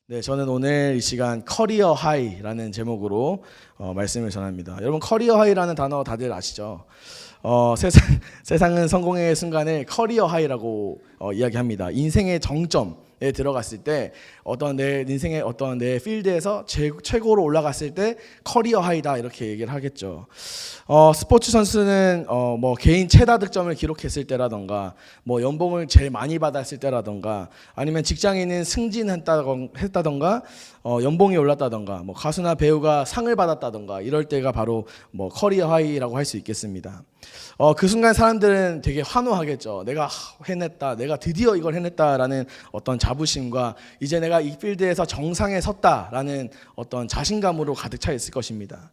네, 저는 오늘 이 시간 커리어 하이라는 제목으로 말씀을 전합니다. 여러분 커리어 하이라는 단어 다들 아시죠? 세상은 성공의 순간을 커리어 하이라고 이야기합니다. 인생의 정점에 들어갔을 때 어떤 내 인생의 어떤 내 필드에서 최고로 올라갔을 때 커리어 하이다 이렇게 얘기를 하겠죠. 스포츠 선수는 뭐 개인 최다 득점을 기록했을 때라던가 뭐 연봉을 제일 많이 받았을 때라던가 아니면 직장인은 승진했다던가 연봉이 올랐다던가 뭐 가수나 배우가 상을 받았다던가 이럴 때가 바로 뭐 커리어 하이라고 할 수 있겠습니다. 그 순간 사람들은 되게 환호하겠죠. 내가 해냈다, 내가 드디어 이걸 해냈다라는 어떤 자부심과 이제 내가 이 필드에서 정상에 섰다라는 어떤 자신감으로 가득 차 있을 것입니다.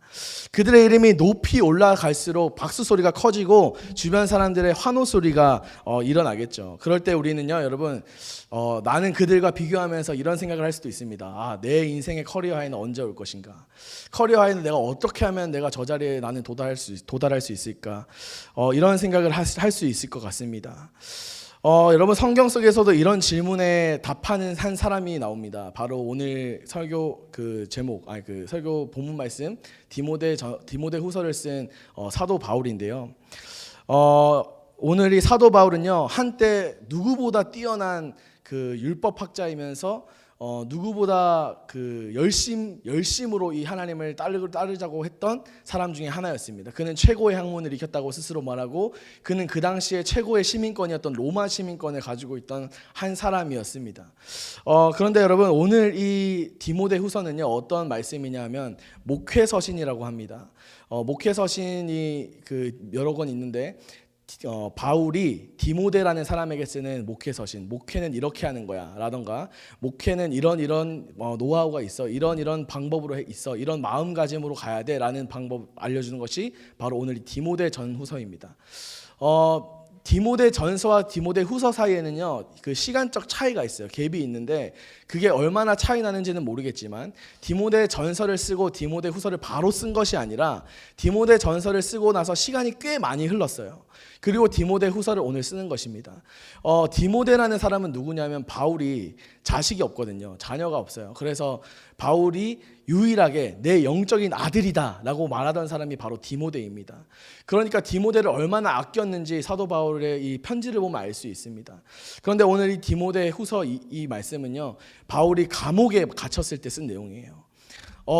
그들의 이름이 높이 올라갈수록 박수 소리가 커지고 주변 사람들의 환호 소리가 일어나겠죠. 그럴 때 우리는요, 여러분, 나는 그들과 비교하면서 이런 생각을 할 수도 있습니다. 아, 내 인생의 커리어 하이는 언제 올 것인가? 커리어 하이는 내가 어떻게 하면 내가 저 자리에 나는 도달할 수 있을까? 이런 생각을 할 수 있을 것 같습니다. 여러분 성경 속에서도 이런 질문에 답하는 한 사람이 나옵니다. 바로 오늘 설교 그 제목, 그 설교 본문 말씀 디모데 후서를 쓴 사도 바울인데요. 오늘 이 사도 바울은요 한때 누구보다 뛰어난 그 율법학자이면서 누구보다 그 열심으로 이 하나님을 따르자고 했던 사람 중에 하나였습니다. 그는 최고의 학문을 익혔다고 스스로 말하고 그는 그 당시에 최고의 시민권이었던 로마 시민권을 가지고 있던 한 사람이었습니다. 그런데 여러분 오늘 이 디모데 후서는요 어떤 말씀이냐면 목회서신이라고 합니다. 목회서신이 그 여러 권 있는데 바울이 디모데라는 사람에게 쓰는 목회서신, 목회는 이렇게 하는 거야 라던가 목회는 이런 노하우가 있어, 이런 방법으로 있어, 이런 마음가짐으로 가야 돼 라는 방법 알려주는 것이 바로 오늘 디모데 전후서입니다. 디모데 전서와 디모데 후서 사이에는요 그 시간적 차이가 있어요. 갭이 있는데 그게 얼마나 차이 나는지는 모르겠지만 디모데 전서를 쓰고 디모데 후서를 바로 쓴 것이 아니라 디모데 전서를 쓰고 나서 시간이 꽤 많이 흘렀어요. 그리고 디모데 후서를 오늘 쓰는 것입니다. 디모데라는 사람은 누구냐면 바울이 자식이 없거든요. 자녀가 없어요. 그래서 바울이 유일하게 내 영적인 아들이다 라고 말하던 사람이 바로 디모데입니다. 그러니까 디모데를 얼마나 아꼈는지 사도 바울의 이 편지를 보면 알 수 있습니다. 그런데 오늘 이 디모데 후서 이 말씀은요 바울이 감옥에 갇혔을 때 쓴 내용이에요.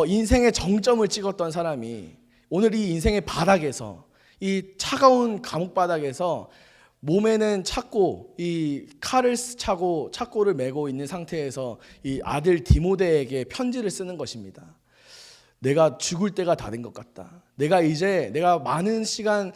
인생의 정점을 찍었던 사람이 오늘 이 인생의 바닥에서 이 차가운 감옥 바닥에서 몸에는 찾고 이 칼을 차고 착고를 메고 있는 상태에서 이 아들 디모데에게 편지를 쓰는 것입니다. 내가 죽을 때가 다 된 것 같다. 내가 많은 시간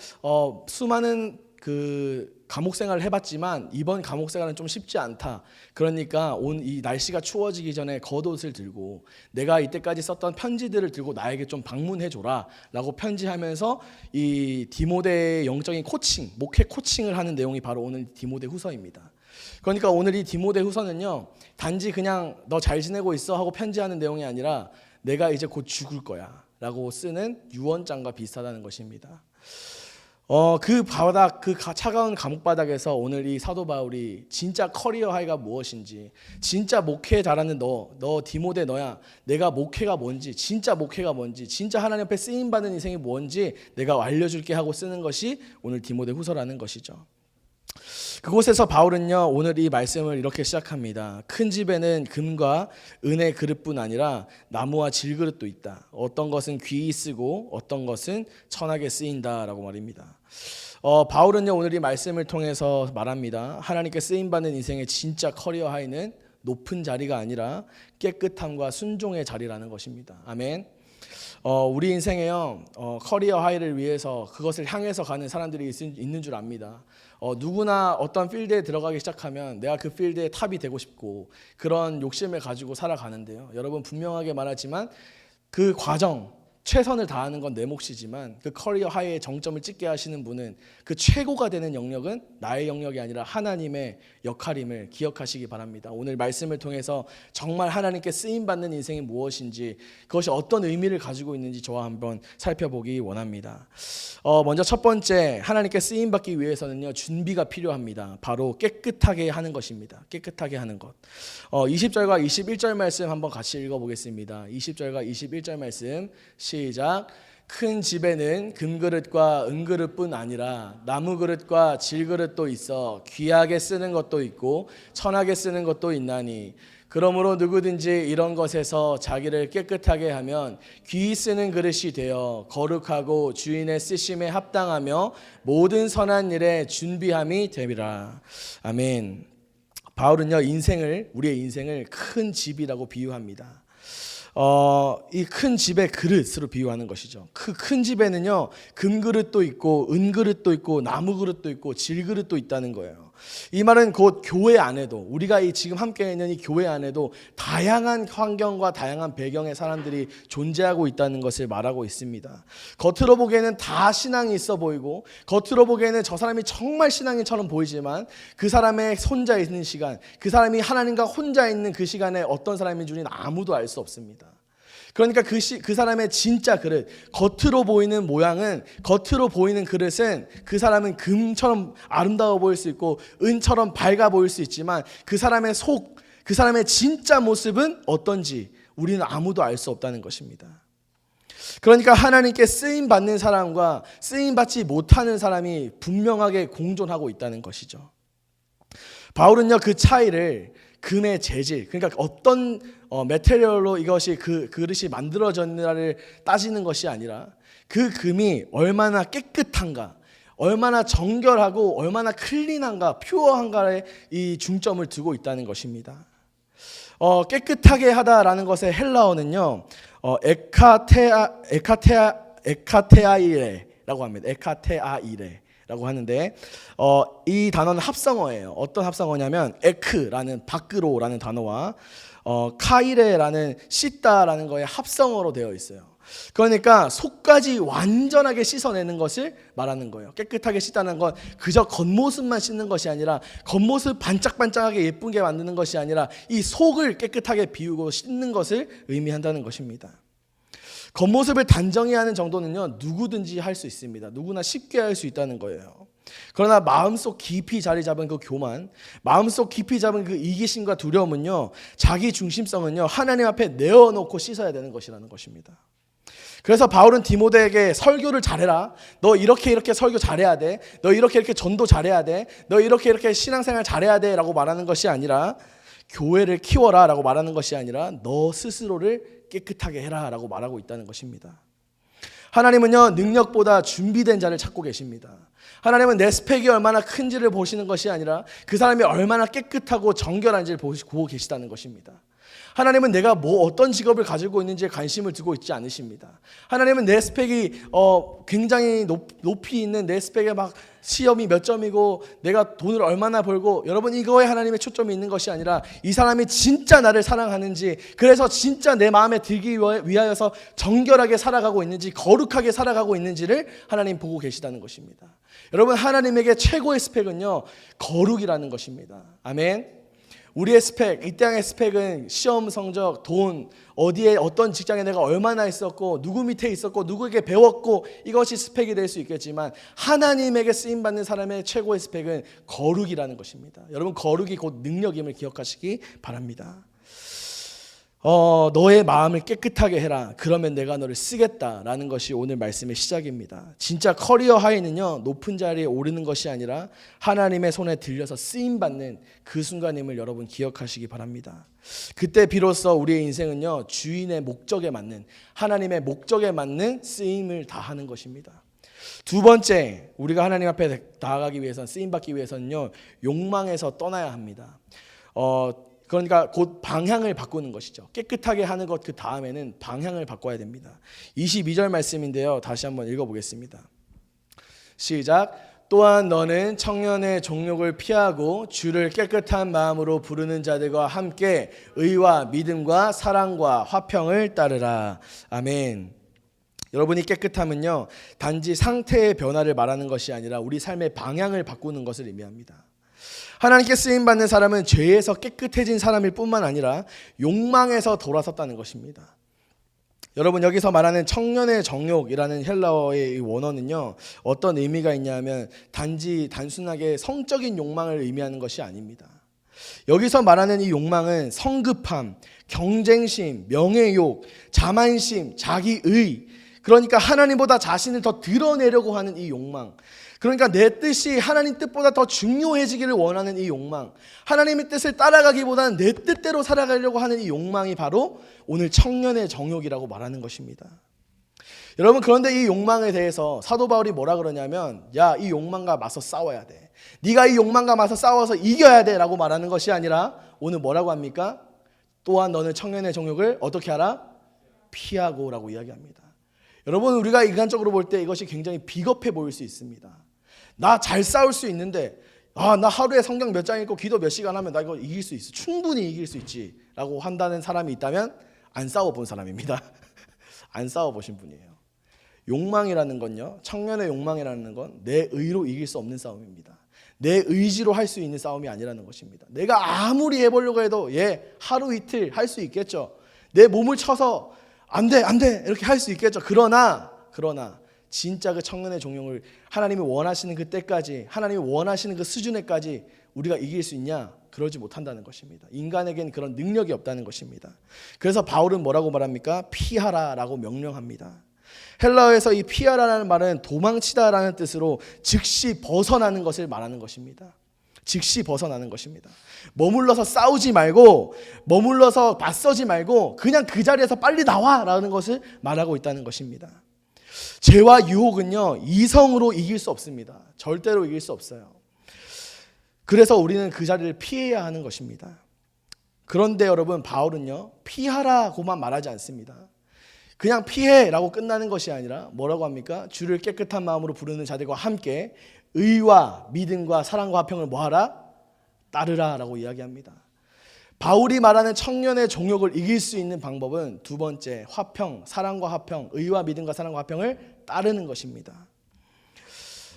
수많은 그 감옥 생활을 해봤지만 이번 감옥 생활은 좀 쉽지 않다. 그러니까 이 날씨가 추워지기 전에 겉옷을 들고 내가 이때까지 썼던 편지들을 들고 나에게 좀 방문해줘라 라고 편지하면서 이 디모데의 영적인 코칭, 목회 코칭을 하는 내용이 바로 오늘 디모데 후서입니다. 그러니까 오늘 이 디모데 후서는요 단지 그냥 너 잘 지내고 있어 하고 편지하는 내용이 아니라 내가 이제 곧 죽을 거야 라고 쓰는 유언장과 비슷하다는 것입니다. 그 차가운 감옥 바닥에서 오늘 이 사도 바울이 진짜 커리어 하이가 무엇인지, 진짜 목회에 잘하는 너 디모데 너야, 내가 목회가 뭔지, 진짜 목회가 뭔지, 진짜 하나님 앞에 쓰임 받는 인생이 뭔지 내가 알려줄게 하고 쓰는 것이 오늘 디모데 후서라는 것이죠. 그곳에서 바울은요 오늘 이 말씀을 이렇게 시작합니다. 큰 집에는 금과 은의 그릇뿐 아니라 나무와 질그릇도 있다. 어떤 것은 귀히 쓰고 어떤 것은 천하게 쓰인다라고 말입니다. 바울은요 오늘 이 말씀을 통해서 말합니다. 하나님께 쓰임받는 인생의 진짜 커리어 하이는 높은 자리가 아니라 깨끗함과 순종의 자리라는 것입니다. 아멘. 우리 인생에요 커리어 하이를 위해서 그것을 향해서 가는 사람들이 있는 줄 압니다. 누구나 어떤 필드에 들어가기 시작하면 내가 그 필드의 탑이 되고 싶고 그런 욕심을 가지고 살아가는데요. 여러분 분명하게 말하지만 그 과정, 최선을 다하는 건 내 몫이지만 그 커리어 하이의 정점을 찍게 하시는 분은 그 최고가 되는 영역은 나의 영역이 아니라 하나님의 역할임을 기억하시기 바랍니다. 오늘 말씀을 통해서 정말 하나님께 쓰임받는 인생이 무엇인지, 그것이 어떤 의미를 가지고 있는지 저와 한번 살펴보기 원합니다. 먼저 첫 번째, 하나님께 쓰임받기 위해서는요, 준비가 필요합니다. 바로 깨끗하게 하는 것입니다. 깨끗하게 하는 것. 20절과 21절 말씀 한번 같이 읽어보겠습니다. 20절과 21절 말씀 시작. 큰 집에는 금그릇과 은그릇뿐 아니라 나무그릇과 질그릇도 있어 귀하게 쓰는 것도 있고 천하게 쓰는 것도 있나니, 그러므로 누구든지 이런 것에서 자기를 깨끗하게 하면 귀히 쓰는 그릇이 되어 거룩하고 주인의 쓰심에 합당하며 모든 선한 일에 준비함이 되리라. 아멘. 바울은요, 우리의 인생을 큰 집이라고 비유합니다. 이 큰 집의 그릇으로 비유하는 것이죠. 그 큰 집에는요, 금그릇도 있고 은그릇도 있고 나무그릇도 있고 질그릇도 있다는 거예요. 이 말은 곧 교회 안에도, 우리가 지금 함께 있는 이 교회 안에도 다양한 환경과 다양한 배경의 사람들이 존재하고 있다는 것을 말하고 있습니다. 겉으로 보기에는 다 신앙이 있어 보이고, 겉으로 보기에는 저 사람이 정말 신앙인처럼 보이지만 그 사람의 혼자 있는 시간, 그 사람이 하나님과 혼자 있는 그 시간에 어떤 사람인 줄은 아무도 알 수 없습니다. 그러니까 그 사람의 진짜 그릇, 겉으로 보이는 모양은, 겉으로 보이는 그릇은 그 사람은 금처럼 아름다워 보일 수 있고 은처럼 밝아 보일 수 있지만 그 사람의 그 사람의 진짜 모습은 어떤지 우리는 아무도 알 수 없다는 것입니다. 그러니까 하나님께 쓰임받는 사람과 쓰임받지 못하는 사람이 분명하게 공존하고 있다는 것이죠. 바울은요, 그 차이를 금의 재질, 그러니까 어떤 메테리얼로 이것이 그 그릇이 만들어졌느냐를 따지는 것이 아니라 그 금이 얼마나 깨끗한가, 얼마나 정결하고 얼마나 클린한가, 퓨어한가에 이 중점을 두고 있다는 것입니다. 깨끗하게 하다라는 것의 헬라어는요, 에카테아이레라고 합니다. 에카테아이레 라고 하는데, 이 단어는 합성어예요. 어떤 합성어냐면 에크라는 밖으로라는 단어와 카이레라는 씻다라는 거의 합성어로 되어 있어요. 그러니까 속까지 완전하게 씻어내는 것을 말하는 거예요. 깨끗하게 씻다는 건 그저 겉모습만 씻는 것이 아니라, 겉모습 반짝반짝하게 예쁘게 만드는 것이 아니라 이 속을 깨끗하게 비우고 씻는 것을 의미한다는 것입니다. 겉모습을 단정히 하는 정도는요, 누구든지 할 수 있습니다. 누구나 쉽게 할 수 있다는 거예요. 그러나 마음속 깊이 자리 잡은 그 교만, 마음속 깊이 잡은 그 이기심과 두려움은요, 자기 중심성은요, 하나님 앞에 내어놓고 씻어야 되는 것이라는 것입니다. 그래서 바울은 디모데에게 설교를 잘해라, 너 이렇게 설교 잘해야 돼, 너 이렇게 전도 잘해야 돼, 너 이렇게 신앙생활 잘해야 돼 라고 말하는 것이 아니라, 교회를 키워라 라고 말하는 것이 아니라 너 스스로를 깨끗하게 해라 라고 말하고 있다는 것입니다. 하나님은요, 능력보다 준비된 자를 찾고 계십니다. 하나님은 내 스펙이 얼마나 큰지를 보시는 것이 아니라 그 사람이 얼마나 깨끗하고 정결한지를 보고 계시다는 것입니다. 하나님은 내가 어떤 직업을 가지고 있는지에 관심을 두고 있지 않으십니다. 하나님은 내 스펙이 굉장히 높이 있는, 내 스펙에 막 시험이 몇 점이고 내가 돈을 얼마나 벌고, 여러분, 이거에 하나님의 초점이 있는 것이 아니라 이 사람이 진짜 나를 사랑하는지, 그래서 진짜 내 마음에 들기 위하여서 정결하게 살아가고 있는지, 거룩하게 살아가고 있는지를 하나님 보고 계시다는 것입니다. 여러분, 하나님에게 최고의 스펙은요, 거룩이라는 것입니다. 아멘. 우리의 스펙, 이 땅의 스펙은 시험 성적, 돈, 어디에 어떤 직장에 내가 얼마나 있었고 누구 밑에 있었고 누구에게 배웠고, 이것이 스펙이 될 수 있겠지만 하나님에게 쓰임받는 사람의 최고의 스펙은 거룩이라는 것입니다. 여러분, 거룩이 곧 능력임을 기억하시기 바랍니다. 너의 마음을 깨끗하게 해라, 그러면 내가 너를 쓰겠다라는 것이 오늘 말씀의 시작입니다. 진짜 커리어 하이는요, 높은 자리에 오르는 것이 아니라 하나님의 손에 들려서 쓰임받는 그 순간임을 여러분 기억하시기 바랍니다. 그때 비로소 우리의 인생은요, 주인의 목적에 맞는, 하나님의 목적에 맞는 쓰임을 다하는 것입니다. 두 번째, 우리가 하나님 앞에 나아가기 위해서는, 쓰임받기 위해서는요, 욕망에서 떠나야 합니다. 그러니까 곧 방향을 바꾸는 것이죠. 깨끗하게 하는 것 그 다음에는 방향을 바꿔야 됩니다. 22절 말씀인데요, 다시 한번 읽어보겠습니다. 시작. 또한 너는 청년의 정욕을 피하고 주를 깨끗한 마음으로 부르는 자들과 함께 의와 믿음과 사랑과 화평을 따르라. 아멘. 여러분이 깨끗함은요, 단지 상태의 변화를 말하는 것이 아니라 우리 삶의 방향을 바꾸는 것을 의미합니다. 하나님께 쓰임받는 사람은 죄에서 깨끗해진 사람일 뿐만 아니라 욕망에서 돌아섰다는 것입니다. 여러분, 여기서 말하는 청년의 정욕이라는 헬라어의 원어는요, 어떤 의미가 있냐면 단순하게 성적인 욕망을 의미하는 것이 아닙니다. 여기서 말하는 이 욕망은 성급함, 경쟁심, 명예욕, 자만심, 자기의, 그러니까 하나님보다 자신을 더 드러내려고 하는 이 욕망, 그러니까 내 뜻이 하나님 뜻보다 더 중요해지기를 원하는 이 욕망, 하나님의 뜻을 따라가기보다는 내 뜻대로 살아가려고 하는 이 욕망이 바로 오늘 청년의 정욕이라고 말하는 것입니다. 여러분, 그런데 이 욕망에 대해서 사도 바울이 뭐라 그러냐면, 야, 이 욕망과 맞서 싸워야 돼. 네가 이 욕망과 맞서 싸워서 이겨야 돼 라고 말하는 것이 아니라 오늘 뭐라고 합니까? 또한 너는 청년의 정욕을 어떻게 하라? 피하고 라고 이야기합니다. 여러분, 우리가 인간적으로 볼 때 이것이 굉장히 비겁해 보일 수 있습니다. 나 잘 싸울 수 있는데, 나 하루에 성경 몇 장 읽고 기도 몇 시간 하면 나 이거 이길 수 있어. 충분히 이길 수 있지 라고 한다는 사람이 있다면 안 싸워본 사람입니다. 안 싸워보신 분이에요. 욕망이라는 건요, 청년의 욕망이라는 건 내 의로 이길 수 없는 싸움입니다. 내 의지로 할 수 있는 싸움이 아니라는 것입니다. 내가 아무리 해보려고 해도 하루 이틀 할 수 있겠죠. 내 몸을 쳐서 안 돼 이렇게 할 수 있겠죠. 그러나 진짜 그 청년의 종용을 하나님이 원하시는 그 때까지, 하나님이 원하시는 그 수준에까지 우리가 이길 수 있냐? 그러지 못한다는 것입니다. 인간에겐 그런 능력이 없다는 것입니다. 그래서 바울은 뭐라고 말합니까? 피하라라고 명령합니다. 헬라어에서 이 피하라라는 말은 도망치다라는 뜻으로 즉시 벗어나는 것을 말하는 것입니다. 즉시 벗어나는 것입니다. 머물러서 싸우지 말고, 머물러서 맞서지 말고 그냥 그 자리에서 빨리 나와라는 것을 말하고 있다는 것입니다. 죄와 유혹은요, 이성으로 이길 수 없습니다. 절대로 이길 수 없어요. 그래서 우리는 그 자리를 피해야 하는 것입니다. 그런데 여러분, 바울은요, 피하라고만 말하지 않습니다. 그냥 피해라고 끝나는 것이 아니라 뭐라고 합니까? 주를 깨끗한 마음으로 부르는 자들과 함께 의와 믿음과 사랑과 화평을 뭐하라? 따르라 라고 이야기합니다. 바울이 말하는 청년의 종욕을 이길 수 있는 방법은 두 번째, 화평, 사랑과 화평, 의와 믿음과 사랑과 화평을 따르는 것입니다.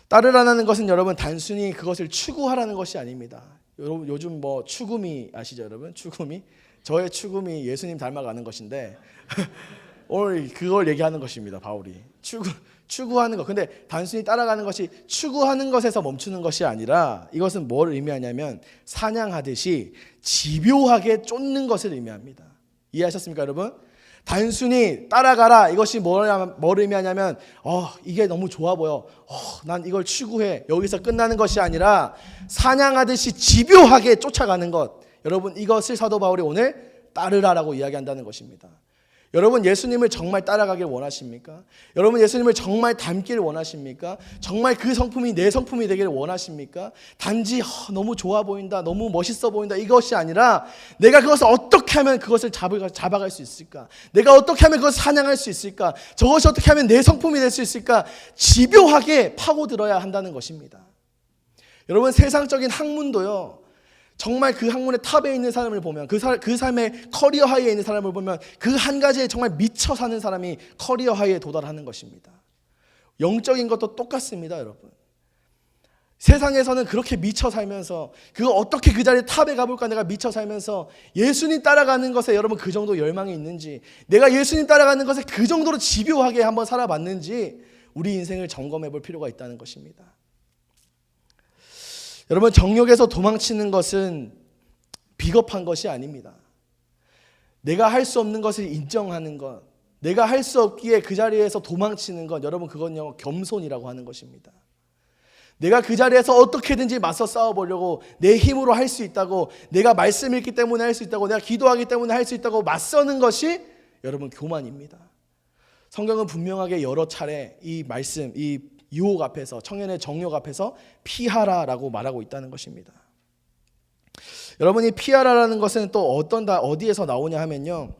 따르라는 것은 여러분 단순히 그것을 추구하라는 것이 아닙니다. 여러분, 요즘 추구미 아시죠, 여러분? 추구미? 저의 추구미 예수님 닮아가는 것인데 오늘 그걸 얘기하는 것입니다. 바울이 추구하는 것. 근데 단순히 따라가는 것이 추구하는 것에서 멈추는 것이 아니라 이것은 뭘 의미하냐면 사냥하듯이 집요하게 쫓는 것을 의미합니다. 이해하셨습니까, 여러분? 단순히 따라가라, 이것이 뭘 의미하냐면 이게 너무 좋아 보여, 난 이걸 추구해, 여기서 끝나는 것이 아니라 사냥하듯이 집요하게 쫓아가는 것. 여러분, 이것을 사도 바울이 오늘 따르라라고 이야기한다는 것입니다. 여러분, 예수님을 정말 따라가길 원하십니까? 여러분, 예수님을 정말 닮기를 원하십니까? 정말 그 성품이 내 성품이 되기를 원하십니까? 단지 너무 좋아 보인다, 너무 멋있어 보인다, 이것이 아니라 내가 그것을 어떻게 하면 그것을 잡아갈 수 있을까? 내가 어떻게 하면 그것을 사냥할 수 있을까? 저것이 어떻게 하면 내 성품이 될 수 있을까? 집요하게 파고들어야 한다는 것입니다. 여러분, 세상적인 학문도요, 정말 그 학문의 탑에 있는 사람을 보면, 그 삶의 커리어 하이에 있는 사람을 보면 그 한 가지에 정말 미쳐 사는 사람이 커리어 하이에 도달하는 것입니다. 영적인 것도 똑같습니다, 여러분. 세상에서는 그렇게 미쳐 살면서 어떻게 그 자리에 탑에 가볼까 내가 미쳐 살면서 예수님 따라가는 것에 여러분 그 정도 열망이 있는지, 내가 예수님 따라가는 것에 그 정도로 집요하게 한번 살아봤는지 우리 인생을 점검해 볼 필요가 있다는 것입니다. 여러분, 정욕에서 도망치는 것은 비겁한 것이 아닙니다. 내가 할 수 없는 것을 인정하는 것, 내가 할 수 없기에 그 자리에서 도망치는 것, 여러분 그건요 겸손이라고 하는 것입니다. 내가 그 자리에서 어떻게든지 맞서 싸워보려고, 내 힘으로 할 수 있다고, 내가 말씀 읽기 때문에 할 수 있다고, 내가 기도하기 때문에 할 수 있다고 맞서는 것이 여러분 교만입니다. 성경은 분명하게 여러 차례 이 말씀, 이 유혹 앞에서, 청년의 정욕 앞에서 피하라라고 말하고 있다는 것입니다. 여러분이 피하라라는 것은 또 어디에서 나오냐 하면요,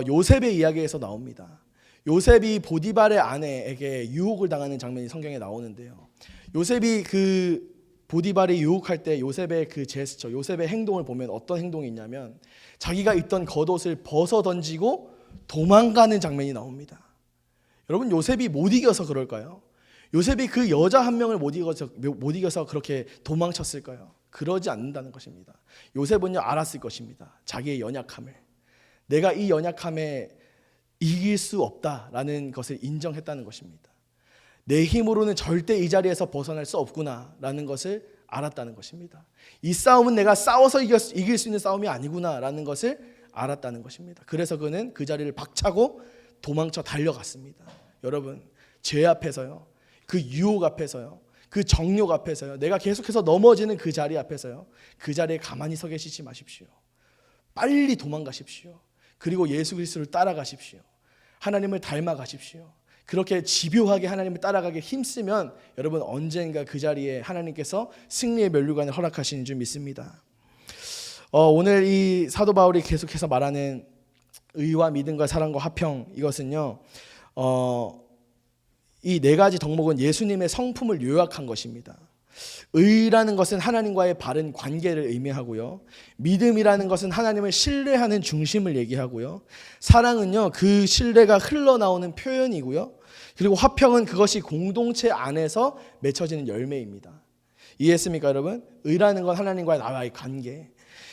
요셉의 이야기에서 나옵니다. 요셉이 보디발의 아내에게 유혹을 당하는 장면이 성경에 나오는데요, 요셉이 그 보디발이 유혹할 때 요셉의 그 제스처, 요셉의 행동을 보면 어떤 행동이 있냐면 자기가 입던 겉옷을 벗어 던지고 도망가는 장면이 나옵니다. 여러분, 요셉이 못 이겨서 그럴까요? 요셉이 그 여자 한 명을 못 이겨서 그렇게 도망쳤을까요? 그러지 않는다는 것입니다. 요셉은요, 알았을 것입니다. 자기의 연약함을. 내가 이 연약함에 이길 수 없다라는 것을 인정했다는 것입니다. 내 힘으로는 절대 이 자리에서 벗어날 수 없구나라는 것을 알았다는 것입니다. 이 싸움은 내가 싸워서 이길 수 있는 싸움이 아니구나라는 것을 알았다는 것입니다. 그래서 그는 그 자리를 박차고 도망쳐 달려갔습니다. 여러분, 죄 앞에서요, 그 유혹 앞에서요, 그 정욕 앞에서요, 내가 계속해서 넘어지는 그 자리 앞에서요, 그 자리에 가만히 서 계시지 마십시오. 빨리 도망가십시오. 그리고 예수 그리스도를 따라가십시오. 하나님을 닮아가십시오. 그렇게 집요하게 하나님을 따라가게 힘쓰면 여러분, 언젠가 그 자리에 하나님께서 승리의 면류관을 허락하시는 줄 믿습니다. 오늘 이 사도 바울이 계속해서 말하는 의와 믿음과 사랑과 화평, 이것은요, 이 네 가지 덕목은 예수님의 성품을 요약한 것입니다. 의라는 것은 하나님과의 바른 관계를 의미하고요, 믿음이라는 것은 하나님을 신뢰하는 중심을 얘기하고요, 사랑은요, 그 신뢰가 흘러나오는 표현이고요, 그리고 화평은 그것이 공동체 안에서 맺혀지는 열매입니다. 이해했습니까, 여러분? 의라는 건 하나님과의 나와의 관계,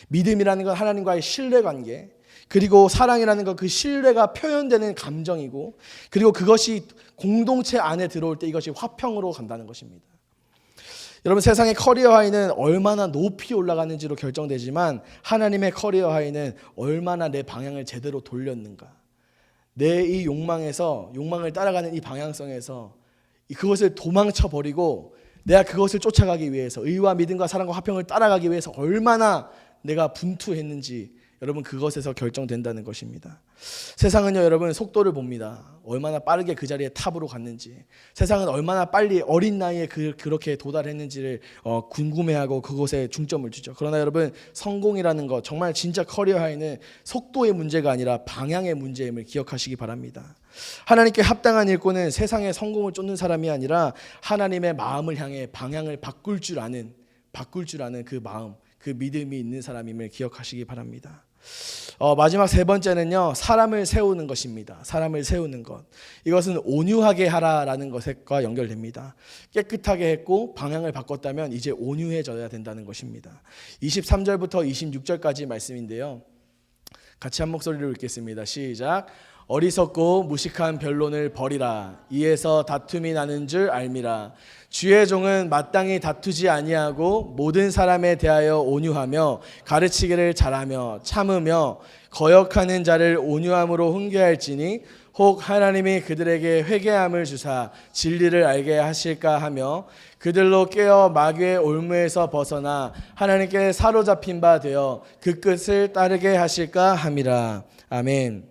믿음이라는 건 하나님과의 신뢰 관계, 그리고 사랑이라는 건 그 신뢰가 표현되는 감정이고, 그리고 그것이 공동체 안에 들어올 때 이것이 화평으로 간다는 것입니다. 여러분, 세상의 커리어 하이는 얼마나 높이 올라가는지로 결정되지만 하나님의 커리어 하이는 얼마나 내 방향을 제대로 돌렸는가, 내 이 욕망을 따라가는 이 방향성에서 그것을 도망쳐 버리고 내가 그것을 쫓아가기 위해서, 의와 믿음과 사랑과 화평을 따라가기 위해서 얼마나 내가 분투했는지, 여러분, 그것에서 결정된다는 것입니다. 세상은요, 여러분, 속도를 봅니다. 얼마나 빠르게 그 자리에 탑으로 갔는지, 세상은 얼마나 빨리 어린 나이에 그렇게 도달했는지를 궁금해하고 그것에 중점을 주죠. 그러나 여러분, 성공이라는 것, 정말 진짜 커리어 하이는 속도의 문제가 아니라 방향의 문제임을 기억하시기 바랍니다. 하나님께 합당한 일꾼은 세상의 성공을 쫓는 사람이 아니라 하나님의 마음을 향해 방향을 바꿀 줄 아는 그 마음, 그 믿음이 있는 사람임을 기억하시기 바랍니다. 마지막 세 번째는요, 사람을 세우는 것입니다. 사람을 세우는 것, 이것은 온유하게 하라라는 것과 연결됩니다. 깨끗하게 했고 방향을 바꿨다면 이제 온유해져야 된다는 것입니다. 23절부터 26절까지 말씀인데요, 같이 한 목소리로 읽겠습니다. 시작. 어리석고 무식한 변론을 버리라. 이에서 다툼이 나는 줄 알미라. 주의 종은 마땅히 다투지 아니하고 모든 사람에 대하여 온유하며 가르치기를 잘하며 참으며 거역하는 자를 온유함으로 훈계할지니 혹 하나님이 그들에게 회개함을 주사 진리를 알게 하실까 하며 그들로 깨어 마귀의 올무에서 벗어나 하나님께 사로잡힌 바 되어 그 끝을 따르게 하실까 함이라. 아멘.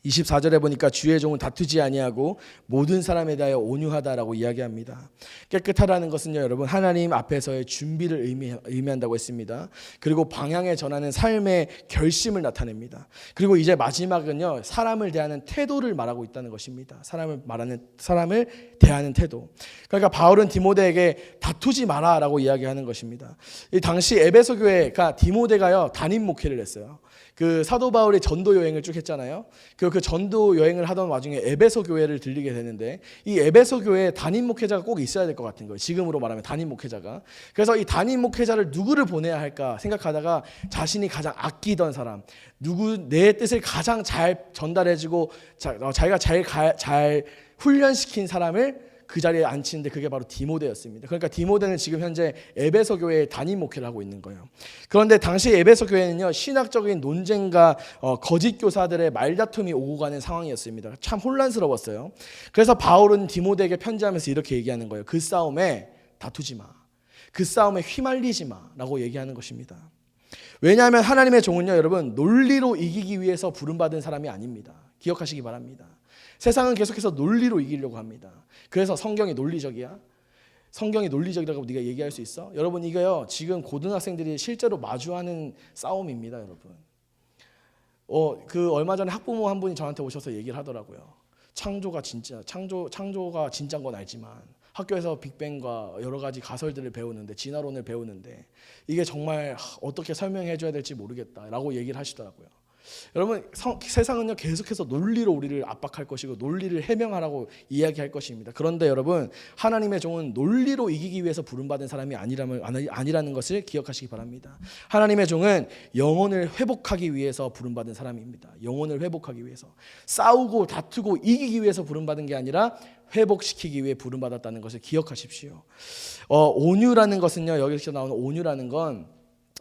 24절에 보니까 주의 종은 다투지 아니하고 모든 사람에 대하여 온유하다라고 이야기합니다. 깨끗하다는 것은요, 여러분, 하나님 앞에서의 준비를 의미한다고 했습니다. 그리고 방향에 전하는 삶의 결심을 나타냅니다. 그리고 이제 마지막은요, 사람을 대하는 태도를 말하고 있다는 것입니다. 사람을 대하는 태도. 그러니까 바울은 디모데에게 다투지 마라라고 이야기하는 것입니다. 이 당시 에베소 교회가 디모데가요, 단임 목회를 했어요. 그 사도 바울이 전도 여행을 쭉 했잖아요. 그 전도 여행을 하던 와중에 에베소 교회를 들리게 되는데, 이 에베소 교회에 담임 목회자가 꼭 있어야 될 것 같은 거예요. 지금으로 말하면 담임 목회자가. 그래서 이 담임 목회자를 누구를 보내야 할까 생각하다가 자신이 가장 아끼던 사람, 내 뜻을 가장 잘 전달해주고 자기가 잘 훈련시킨 사람을 그 자리에 앉히는데 그게 바로 디모데였습니다. 그러니까 디모데는 지금 현재 에베소 교회의 담임 목회를 하고 있는 거예요. 그런데 당시 에베소 교회는요, 신학적인 논쟁과 거짓 교사들의 말다툼이 오고 가는 상황이었습니다. 참 혼란스러웠어요. 그래서 바울은 디모데에게 편지하면서 이렇게 얘기하는 거예요. 그 싸움에 다투지 마, 그 싸움에 휘말리지 마라고 얘기하는 것입니다. 왜냐하면 하나님의 종은요, 여러분, 논리로 이기기 위해서 부름받은 사람이 아닙니다. 기억하시기 바랍니다. 세상은 계속해서 논리로 이기려고 합니다. 그래서 성경이 논리적이야? 성경이 논리적이라고 네가 얘기할 수 있어? 여러분, 이거요, 지금 고등학생들이 실제로 마주하는 싸움입니다, 여러분. 얼마 전에 학부모 한 분이 저한테 오셔서 얘기를 하더라고요. 창조가 진짜인 건 알지만 학교에서 빅뱅과 여러 가지 가설들을 배우는데, 진화론을 배우는데 이게 정말 어떻게 설명해 줘야 될지 모르겠다라고 얘기를 하시더라고요. 여러분 세상은요 계속해서 논리로 우리를 압박할 것이고 논리를 해명하라고 이야기할 것입니다. 그런데 여러분 하나님의 종은 논리로 이기기 위해서 부름받은 사람이 아니라는 것을 기억하시기 바랍니다. 하나님의 종은 영혼을 회복하기 위해서 부름받은 사람입니다. 영혼을 회복하기 위해서 싸우고 다투고 이기기 위해서 부름받은 게 아니라 회복시키기 위해 부름받았다는 것을 기억하십시오. 온유라는 것은요 여기서 나오는 온유라는 건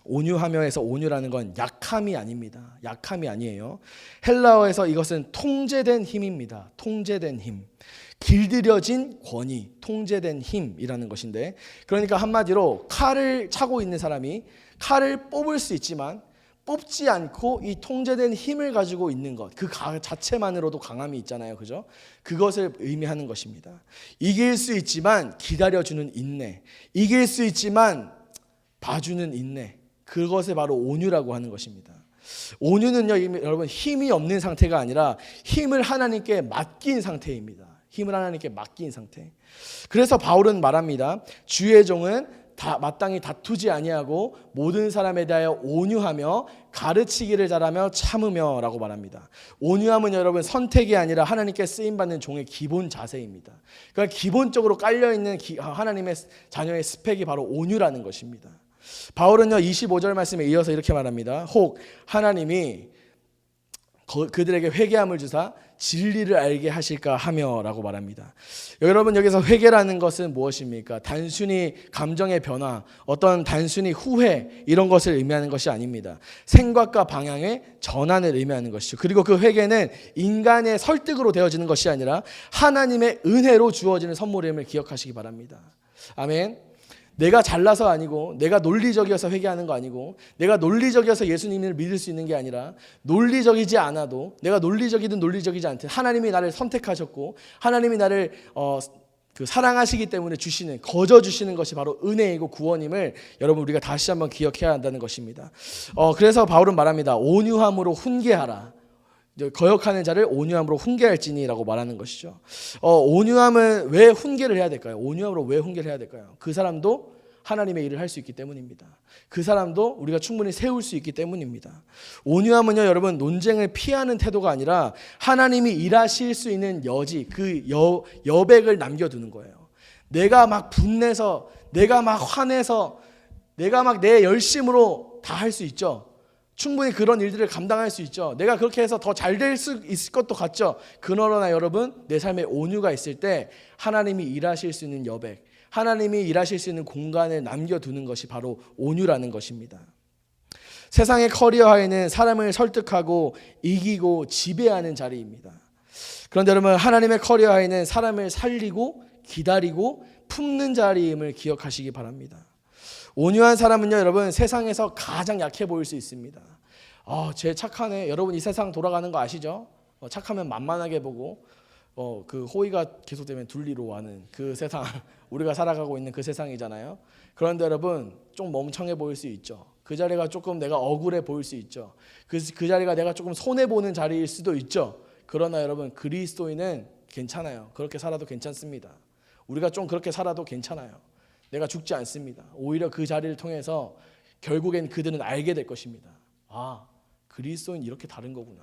온유하며에서 온유라는 건 약함이 아닙니다. 약함이 아니에요. 헬라어에서 이것은 통제된 힘입니다. 통제된 힘. 길들여진 권위, 통제된 힘이라는 것인데 그러니까 한마디로 칼을 차고 있는 사람이 칼을 뽑을 수 있지만 뽑지 않고 이 통제된 힘을 가지고 있는 것, 그 자체만으로도 강함이 있잖아요. 그죠? 그것을 의미하는 것입니다. 이길 수 있지만 기다려주는 인내, 이길 수 있지만 봐주는 인내, 그것을 바로 온유라고 하는 것입니다. 온유는요, 여러분 힘이 없는 상태가 아니라 힘을 하나님께 맡긴 상태입니다. 힘을 하나님께 맡긴 상태. 그래서 바울은 말합니다. 주의 종은 마땅히 다투지 아니하고 모든 사람에 대하여 온유하며 가르치기를 잘하며 참으며라고 말합니다. 온유함은 여러분 선택이 아니라 하나님께 쓰임받는 종의 기본 자세입니다. 그러니까 기본적으로 깔려있는 하나님의 자녀의 스펙이 바로 온유라는 것입니다. 바울은요 25절 말씀에 이어서 이렇게 말합니다. 혹 하나님이 그들에게 회개함을 주사 진리를 알게 하실까 하며라고 말합니다. 여러분 여기서 회개라는 것은 무엇입니까? 단순히 감정의 변화, 어떤 단순히 후회 이런 것을 의미하는 것이 아닙니다. 생각과 방향의 전환을 의미하는 것이죠. 그리고 그 회개는 인간의 설득으로 되어지는 것이 아니라 하나님의 은혜로 주어지는 선물임을 기억하시기 바랍니다. 아멘. 내가 잘나서 아니고 내가 논리적이어서 회개하는 거 아니고 내가 논리적이어서 예수님을 믿을 수 있는 게 아니라 논리적이지 않아도 내가 논리적이든 논리적이지 않든 하나님이 나를 선택하셨고 하나님이 나를 사랑하시기 때문에 거저 주시는 것이 바로 은혜이고 구원임을 여러분 우리가 다시 한번 기억해야 한다는 것입니다. 그래서 바울은 말합니다. 온유함으로 훈계하라. 거역하는 자를 온유함으로 훈계할지니라고 말하는 것이죠. 온유함은 왜 훈계를 해야 될까요? 온유함으로 왜 훈계를 해야 될까요? 그 사람도 하나님의 일을 할 수 있기 때문입니다. 그 사람도 우리가 충분히 세울 수 있기 때문입니다. 온유함은요, 여러분 논쟁을 피하는 태도가 아니라 하나님이 일하실 수 있는 여지, 그 여백을 남겨두는 거예요. 내가 막 분내서, 내가 막 화내서, 내가 막 내 열심으로 다 할 수 있죠. 충분히 그런 일들을 감당할 수 있죠. 내가 그렇게 해서 더 잘 될 수 있을 것도 같죠. 그러나 여러분 내 삶에 온유가 있을 때 하나님이 일하실 수 있는 여백, 하나님이 일하실 수 있는 공간을 남겨두는 것이 바로 온유라는 것입니다. 세상의 커리어하에는 사람을 설득하고 이기고 지배하는 자리입니다. 그런데 여러분 하나님의 커리어하에는 사람을 살리고 기다리고 품는 자리임을 기억하시기 바랍니다. 온유한 사람은요 여러분 세상에서 가장 약해 보일 수 있습니다. 쟤 착하네. 여러분 이 세상 돌아가는 거 아시죠? 착하면 만만하게 보고 그 호의가 계속되면 둘리로 와는 그 세상 우리가 살아가고 있는 그 세상이잖아요. 그런데 여러분 좀 멍청해 보일 수 있죠. 그 자리가 조금 내가 억울해 보일 수 있죠. 그 자리가 내가 조금 손해보는 자리일 수도 있죠. 그러나 여러분 그리스도인은 괜찮아요. 그렇게 살아도 괜찮습니다. 우리가 좀 그렇게 살아도 괜찮아요. 내가 죽지 않습니다. 오히려 그 자리를 통해서 결국엔 그들은 알게 될 것입니다. 그리스도인 이렇게 다른 거구나.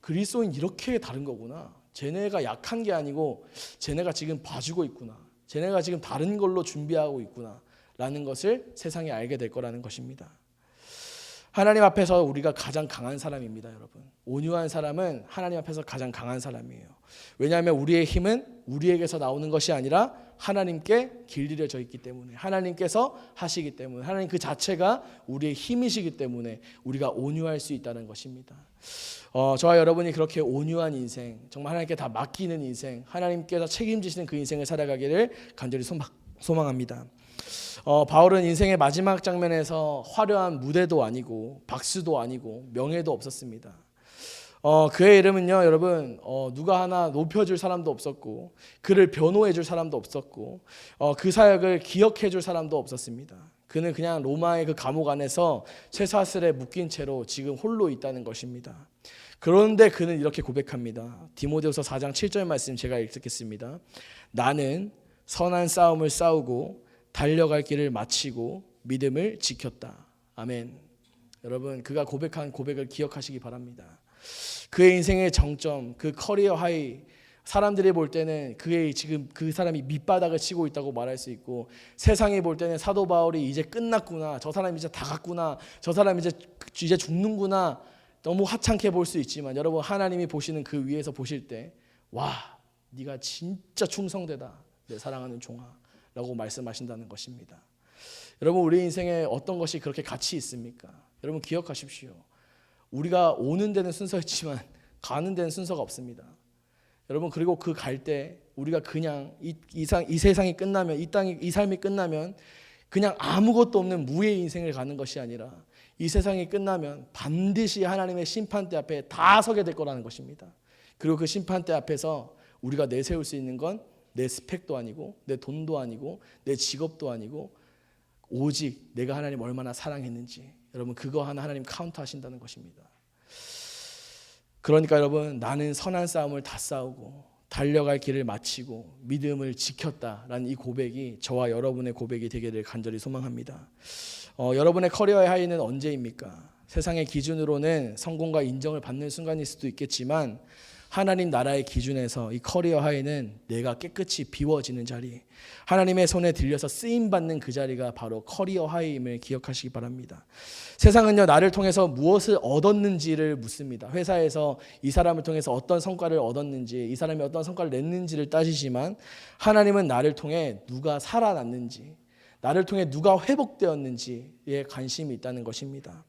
그리스도인 이렇게 다른 거구나. 쟤네가 약한 게 아니고 쟤네가 지금 봐주고 있구나. 쟤네가 지금 다른 걸로 준비하고 있구나 라는 것을 세상이 알게 될 거라는 것입니다. 하나님 앞에서 우리가 가장 강한 사람입니다. 여러분 온유한 사람은 하나님 앞에서 가장 강한 사람이에요. 왜냐하면 우리의 힘은 우리에게서 나오는 것이 아니라 하나님께 길들여져 있기 때문에, 하나님께서 하시기 때문에, 하나님 그 자체가 우리의 힘이시기 때문에 우리가 온유할 수 있다는 것입니다. 저와 여러분이 그렇게 온유한 인생, 정말 하나님께 다 맡기는 인생, 하나님께서 책임지시는 그 인생을 살아가기를 간절히 소망합니다. 바울은 인생의 마지막 장면에서 화려한 무대도 아니고 박수도 아니고 명예도 없었습니다. 그의 이름은요 여러분 누가 하나 높여줄 사람도 없었고 그를 변호해줄 사람도 없었고 그 사역을 기억해줄 사람도 없었습니다. 그는 그냥 로마의 그 감옥 안에서 쇠사슬에 묶인 채로 지금 홀로 있다는 것입니다. 그런데 그는 이렇게 고백합니다. 디모데후서 4장 7절 말씀 제가 읽겠습니다. 나는 선한 싸움을 싸우고 달려갈 길을 마치고 믿음을 지켰다. 아멘. 여러분 그가 고백한 고백을 기억하시기 바랍니다. 그의 인생의 정점, 그 커리어 하이, 사람들이 볼 때는 그의 지금 그 사람이 밑바닥을 치고 있다고 말할 수 있고, 세상이 볼 때는 사도 바울이 이제 끝났구나, 저 사람 이제 다 갔구나, 저 사람 이제 죽는구나, 너무 하찮게 볼 수 있지만, 여러분 하나님이 보시는 그 위에서 보실 때, 와, 네가 진짜 충성되다, 내 사랑하는 종아 라고 말씀하신다는 것입니다. 여러분 우리 인생에 어떤 것이 그렇게 가치 있습니까? 여러분 기억하십시오. 우리가 오는 데는 순서였지만 가는 데는 순서가 없습니다. 여러분 그리고 그 갈 때 우리가 그냥 이 세상이 끝나면, 이 삶이 끝나면 그냥 아무것도 없는 무의 인생을 가는 것이 아니라, 이 세상이 끝나면 반드시 하나님의 심판대 앞에 다 서게 될 거라는 것입니다. 그리고 그 심판대 앞에서 우리가 내세울 수 있는 건 내 스펙도 아니고 내 돈도 아니고 내 직업도 아니고 오직 내가 하나님 얼마나 사랑했는지, 여러분 그거 하나 하나님 카운트 하신다는 것입니다. 그러니까 여러분, 나는 선한 싸움을 다 싸우고 달려갈 길을 마치고 믿음을 지켰다라는 이 고백이 저와 여러분의 고백이 되기를 간절히 소망합니다. 여러분의 커리어의 하이는 언제입니까? 세상의 기준으로는 성공과 인정을 받는 순간일 수도 있겠지만, 하나님 나라의 기준에서 이 커리어 하이는 내가 깨끗이 비워지는 자리, 하나님의 손에 들려서 쓰임받는 그 자리가 바로 커리어 하이임을 기억하시기 바랍니다. 세상은요, 나를 통해서 무엇을 얻었는지를 묻습니다. 회사에서 이 사람을 통해서 어떤 성과를 얻었는지, 이 사람이 어떤 성과를 냈는지를 따지지만, 하나님은 나를 통해 누가 살아났는지, 나를 통해 누가 회복되었는지에 관심이 있다는 것입니다.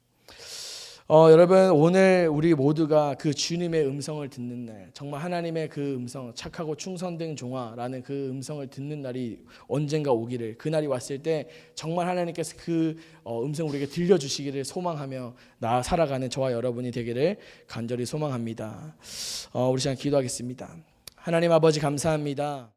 여러분 오늘 우리 모두가 그 주님의 음성을 듣는 날, 정말 하나님의 그 음성, 착하고 충성된 종아라는 그 음성을 듣는 날이 언젠가 오기를, 그날이 왔을 때 정말 하나님께서 그 음성을 우리에게 들려주시기를 소망하며 살아가는 저와 여러분이 되기를 간절히 소망합니다. 우리 시간 기도하겠습니다. 하나님 아버지 감사합니다.